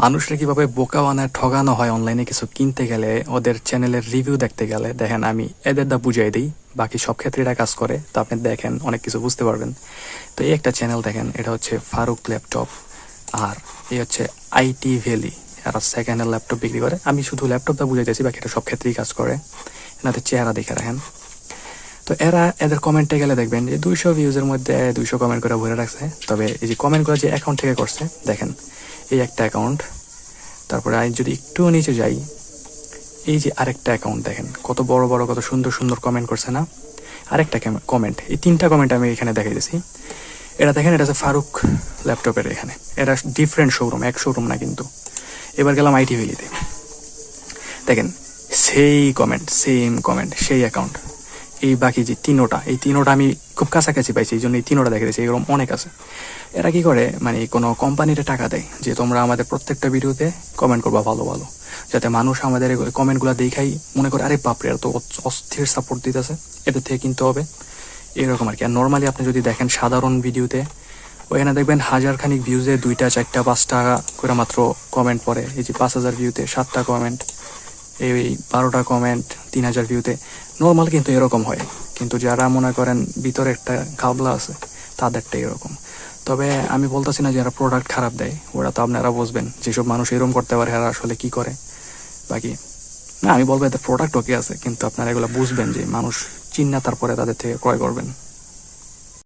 মানুষরা কিভাবে বোকা বানায় ঠগানো হয় অনলাইনে কিছু কিনতে গেলে, ওদের চ্যানেলের রিভিউ দেখতে গেলে। দেখেন, আমি এদের দা বুঝাই দিই, বাকি সব ক্ষেত্রে এটা কাজ করে, তো আপনি দেখেন অনেক কিছু বুঝতে পারবেন। তো এই একটা চ্যানেল দেখেন, এটা হচ্ছে ফারুক ল্যাপটপ, আর এই হচ্ছে আইটি ভ্যালি। এরা সেকেন্ড হ্যান্ড ল্যাপটপ বিক্রি করে। আমি শুধু ল্যাপটপটা বুঝাইতেছি, বাকি এটা সব ক্ষেত্রেই কাজ করে। এনাদের চেহারা দেখে রাখেন। তো এদের কমেন্টে গেলে দেখবেন যে 200 ভিউজের মধ্যে 200 কমেন্ট করে ভরে রাখছে। তবে এই যে কমেন্টগুলো যে অ্যাকাউন্ট থেকে করছে, দেখেন এই একটা অ্যাকাউন্ট, তারপরে আমি যদি একটু নিচে যাই, এই যে আরেকটা অ্যাকাউন্ট দেখেন কত বড় বড় কত সুন্দর সুন্দর কমেন্ট করছে না। আরেকটা কমেন্ট, এই তিনটা কমেন্ট আমি এখানে দেখাইতেছি। এটা দেখেন, এটা হচ্ছে ফারুক ল্যাপটপের। এখানে এটা ডিফারেন্ট শোরুম, এক শোরুম না কিন্তু। এবার গেলাম আইটি ভ্যালিতে, দেখেন সেই কমেন্ট, সেম কমেন্ট, সেই অ্যাকাউন্ট। এই বাকি যে এই তিনোটা আমি খুব কাছাকাছি পাইছি, এই জন্য এই তিনোটা দেখে দিয়েছি। এরকম অনেক আছে। এরা কি করে, মানে কোনো কোম্পানিতে টাকা দেয় যে তোমরা আমাদের প্রত্যেকটা ভিডিওতে কমেন্ট করবা ভালো ভালো, যাতে মানুষ আমাদের কমেন্টগুলো দেখাই মনে করে আরে বাপরে এত অস্থির সাপোর্ট দিতেছে, এদের থেকে কিনতে হবে, এরকম আর কি। আর নর্মালি আপনি যদি দেখেন সাধারণ ভিডিওতে, ওইখানে দেখবেন 1000 খানিক ভিউজে 2টা 4টা 5টা করে মাত্র কমেন্ট পড়ে। এই যে 5000 ভিউতে 7টা কমেন্ট, এই 12টা কমেন্ট 3000 ভিউতে নর্মাল কিন্তু এরকম হয়। কিন্তু যারা মনে করেন ভিতরে একটা গাবলা আছে, তাদেরটা এরকম। তবে আমি বলতেছি না যারা প্রোডাক্ট খারাপ দেয়, ওরা তো আপনারা বুঝবেন, যেসব মানুষ এরকম করতে পারে এরা আসলে কি করে। বাকি না, আমি বলবো এদের প্রোডাক্ট ওকে আছে, কিন্তু আপনারা এগুলো বুঝবেন যে মানুষ চিন্না, তারপরে তাদের থেকে ক্রয় করবেন।